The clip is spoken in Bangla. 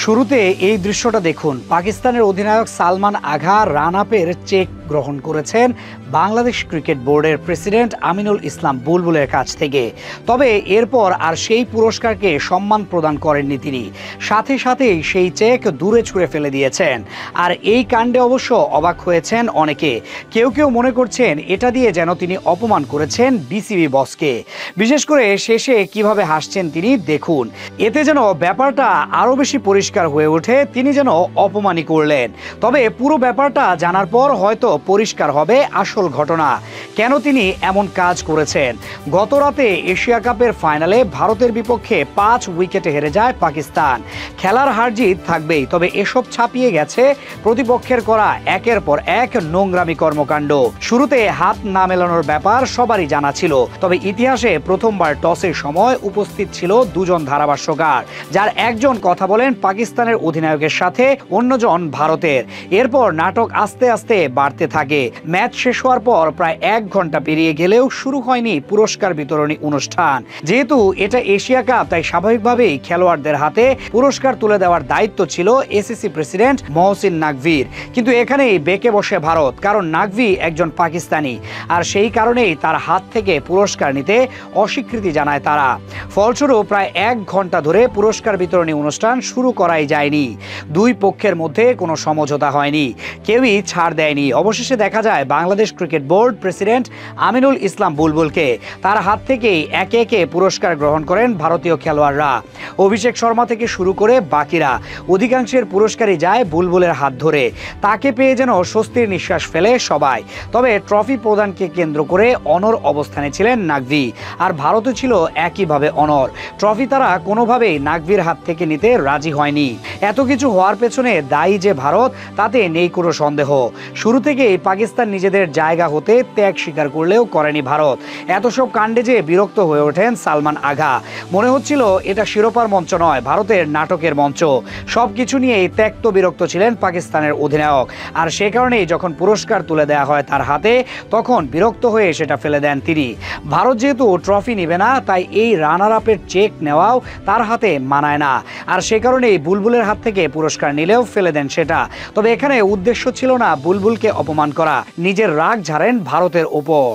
শুরুতে এই দৃশ্যটা দেখুন। পাকিস্তানের অধিনায়ক সালমান আগা রান আপের চেক গ্রহণ করেছেন বাংলাদেশ ক্রিকেট বোর্ডের প্রেসিডেন্ট আমিনুল ইসলাম বুলবুলের কাছ থেকে। তবে এরপর আর সেই পুরস্কারকে সম্মান প্রদান করেননি তিনি, সাথে সাথেই সেই চেক দূরে ছুঁড়ে ফেলে দিয়েছেন। আর এই কাণ্ডে অবশ্য অবাক হয়েছেন অনেকে। কেউ কেউ মনে করছেন এটা দিয়ে যেন তিনি অপমান করেছেন বিসিবি বসকে। বিশেষ করে শেষে কিভাবে হাসছেন তিনি দেখুন। এতে যেন ব্যাপারটা আরো বেশি পরিষ্কার হয়ে ওঠে তিনি যেন অপমানই করলেন। তবে পুরো ব্যাপারটা জানার পর হয়তো পরিষ্কার হবে আসল ঘটনা, কেন তিনি এমন কাজ করেছেন। গত রাতে এশিয়া কাপের ফাইনালে ভারতের বিপক্ষে 5 উইকেটে হেরে যায় পাকিস্তান। খেলার হারজিত থাকবেই, তবে এসব ছাপিয়ে গেছে প্রতিপক্ষের করা একের পর এক নোংরামি কর্মকাণ্ড। শুরুতে হাত না মেলানোর ব্যাপার সবারই জানা ছিল, তবে ইতিহাসে প্রথমবার টসের সময় উপস্থিত ছিল দুজন ধারাভাষ্যকার, যার একজন কথা বলেন পাকিস্তানের অধিনায়কের সাথে, অন্যজন ভারতের। এরপর নাটক আস্তে আস্তে বাড়তে থাকে। ম্যাচ শেষ হওয়ার পর প্রায় 1 ঘন্টা পেরিয়ে গেলেও শুরু হয়নি পুরস্কার বিতরণী অনুষ্ঠান। যেহেতু এটা এশিয়া কাপ, তাই স্বাভাবিকভাবেই খেলোয়াড়দের হাতে পুরস্কার তুলে দেওয়ার দায়িত্ব ছিল এসিসি প্রেসিডেন্ট মহসিন নাকভির। কিন্তু এখানেই বেঁকে বসে ভারত, কারণ নাকভি একজন পাকিস্তানি, আর সেই কারণেই তার হাত থেকে পুরস্কার নিতে অস্বীকৃতি জানায় তারা। ফলস্বরূপ প্রায় 1 ঘন্টা ধরে পুরস্কার বিতরণী অনুষ্ঠান শুরু করাই যায়নি। দুই পক্ষের মধ্যে কোনো সমঝোতা হয়নি, কেউই ছাড় দেয়নি। অবশেষে দেখা যায় Bangladesh cricket board president Aminul Islam বুলবুলকে। তার হাত থেকেই একে একে পুরস্কার গ্রহণ করেন ভারতীয় খেলোয়াড়রা। অভিষেক শর্মা থেকে শুরু করে বাকিরা, অধিকাংশের পুরস্কারই যায় বুলবুলের হাত ধরে। তাকে পেয়ে যেন স্বস্তির নিঃশ্বাস ফেলে সবাই। তবে ট্রফি প্রদানকে কেন্দ্র করে অনড় অবস্থানে ছিলেন নাকভি, আর ভারতও ছিল একইভাবে অনড়। ট্রফি তারা কোনোভাবেই নাকভির হাত থেকে নিতে রাজি হয়নি। এত কিছু হওয়ার পেছনে দায়ী যে ভারত, তাতে নেই কোনো সন্দেহ। শুরু থেকেই পাকিস্তান নিজেদের জায়গা হতে ত্যাগ স্বীকার করলেও করেনি ভারত। এত সব কাণ্ডে যে বিরক্ত হয়ে ওঠেন সালমান আগা। মনে হচ্ছিল এটা শিরোপার মঞ্চ নয়, ভারতের নাটকের মঞ্চ। সবকিছু নিয়েই ত্যক্ত বিরক্ত ছিলেন পাকিস্তানের অধিনায়ক। আর সে কারণেই যখন পুরস্কার তুলে দেওয়া হয় তার হাতে, তখন বিরক্ত হয়ে সেটা ফেলে দেন তিনি। ভারত যেহেতু ট্রফি নেবে না, তাই এই রানার আপের চেক নেওয়াও তার হাতে মানায় না। আর সে কারণেই বুলবুলের হাত থেকে পুরস্কার নিলেও ফেলে দেন সেটা। তবে এখানে উদ্দেশ্য ছিল না বুলবুলকে অপমান করা, নিজের রাগ ঝাড়েন ভারতের ওপর।